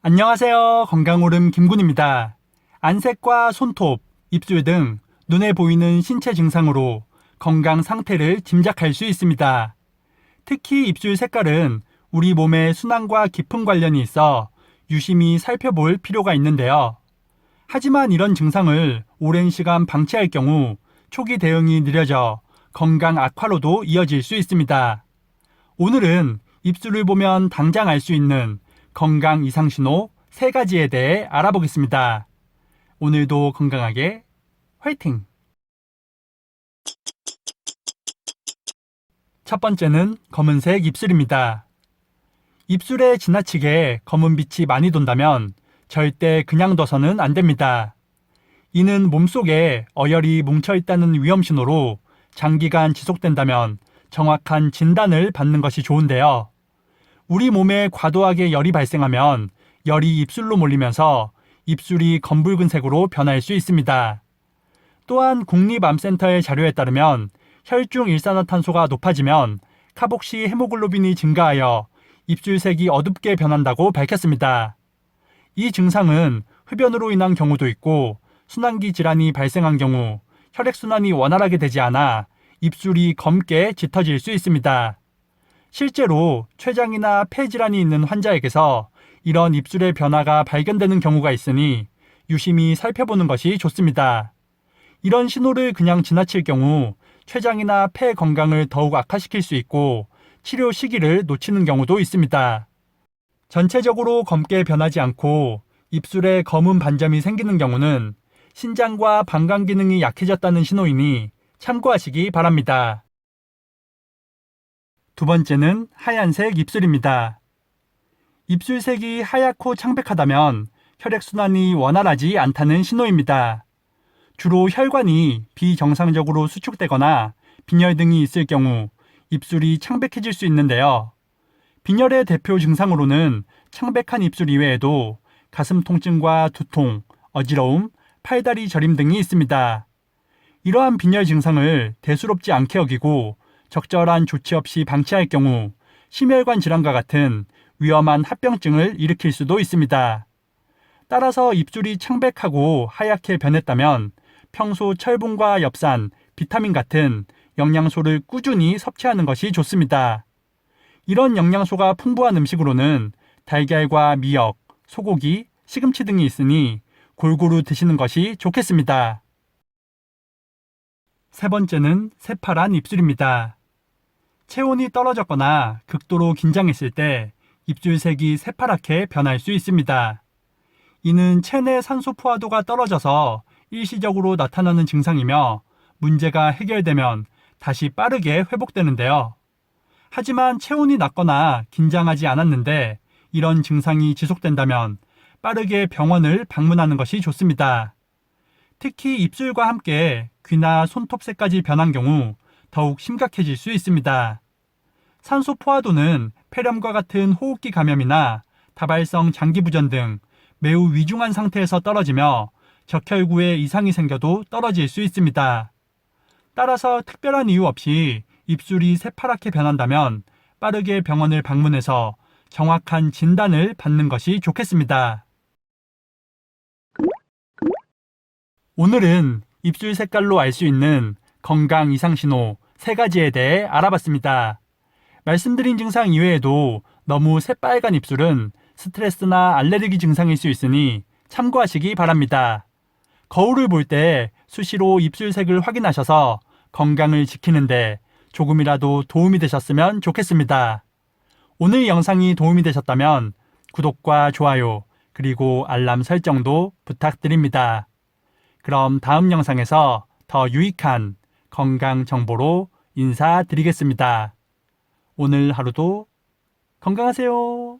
안녕하세요. 건강오름 김군입니다. 안색과 손톱, 입술 등 눈에 보이는 신체 증상으로 건강 상태를 짐작할 수 있습니다. 특히 입술 색깔은 우리 몸의 순환과 깊은 관련이 있어 유심히 살펴볼 필요가 있는데요. 하지만 이런 증상을 오랜 시간 방치할 경우 초기 대응이 느려져 건강 악화로도 이어질 수 있습니다. 오늘은 입술을 보면 당장 알 수 있는 건강 이상 신호 3가지에 대해 알아보겠습니다. 오늘도 건강하게 화이팅! 첫 번째는 검은색 입술입니다. 입술에 지나치게 검은 빛이 많이 돈다면 절대 그냥 둬서는 안 됩니다. 이는 몸속에 어혈이 뭉쳐있다는 위험 신호로 장기간 지속된다면 정확한 진단을 받는 것이 좋은데요. 우리 몸에 과도하게 열이 발생하면 열이 입술로 몰리면서 입술이 검붉은색으로 변할 수 있습니다. 또한 국립암센터의 자료에 따르면 혈중 일산화탄소가 높아지면 카복시 헤모글로빈이 증가하여 입술색이 어둡게 변한다고 밝혔습니다. 이 증상은 흡연으로 인한 경우도 있고 순환기 질환이 발생한 경우 혈액순환이 원활하게 되지 않아 입술이 검게 짙어질 수 있습니다. 실제로 췌장이나 폐 질환이 있는 환자에게서 이런 입술의 변화가 발견되는 경우가 있으니 유심히 살펴보는 것이 좋습니다. 이런 신호를 그냥 지나칠 경우 췌장이나 폐 건강을 더욱 악화시킬 수 있고 치료 시기를 놓치는 경우도 있습니다. 전체적으로 검게 변하지 않고 입술에 검은 반점이 생기는 경우는 신장과 방광 기능이 약해졌다는 신호이니 참고하시기 바랍니다. 두 번째는 하얀색 입술입니다. 입술색이 하얗고 창백하다면 혈액순환이 원활하지 않다는 신호입니다. 주로 혈관이 비정상적으로 수축되거나 빈혈 등이 있을 경우 입술이 창백해질 수 있는데요. 빈혈의 대표 증상으로는 창백한 입술 이외에도 가슴 통증과 두통, 어지러움, 팔다리 저림 등이 있습니다. 이러한 빈혈 증상을 대수롭지 않게 여기고 적절한 조치 없이 방치할 경우 심혈관 질환과 같은 위험한 합병증을 일으킬 수도 있습니다. 따라서 입술이 창백하고 하얗게 변했다면 평소 철분과 엽산, 비타민 같은 영양소를 꾸준히 섭취하는 것이 좋습니다. 이런 영양소가 풍부한 음식으로는 달걀과 미역, 소고기, 시금치 등이 있으니 골고루 드시는 것이 좋겠습니다. 세 번째는 새파란 입술입니다. 체온이 떨어졌거나 극도로 긴장했을 때 입술색이 새파랗게 변할 수 있습니다. 이는 체내 산소 포화도가 떨어져서 일시적으로 나타나는 증상이며 문제가 해결되면 다시 빠르게 회복되는데요. 하지만 체온이 낮거나 긴장하지 않았는데 이런 증상이 지속된다면 빠르게 병원을 방문하는 것이 좋습니다. 특히 입술과 함께 귀나 손톱색까지 변한 경우 더욱 심각해질 수 있습니다. 산소 포화도는 폐렴과 같은 호흡기 감염이나 다발성 장기부전 등 매우 위중한 상태에서 떨어지며 적혈구에 이상이 생겨도 떨어질 수 있습니다. 따라서 특별한 이유 없이 입술이 새파랗게 변한다면 빠르게 병원을 방문해서 정확한 진단을 받는 것이 좋겠습니다. 오늘은 입술 색깔로 알 수 있는 건강 이상 신호 3가지에 대해 알아봤습니다. 말씀드린 증상 이외에도 너무 새빨간 입술은 스트레스나 알레르기 증상일 수 있으니 참고하시기 바랍니다. 거울을 볼 때 수시로 입술색을 확인하셔서 건강을 지키는데 조금이라도 도움이 되셨으면 좋겠습니다. 오늘 영상이 도움이 되셨다면 구독과 좋아요 그리고 알람 설정도 부탁드립니다. 그럼 다음 영상에서 더 유익한 건강 정보로 인사드리겠습니다. 오늘 하루도 건강하세요.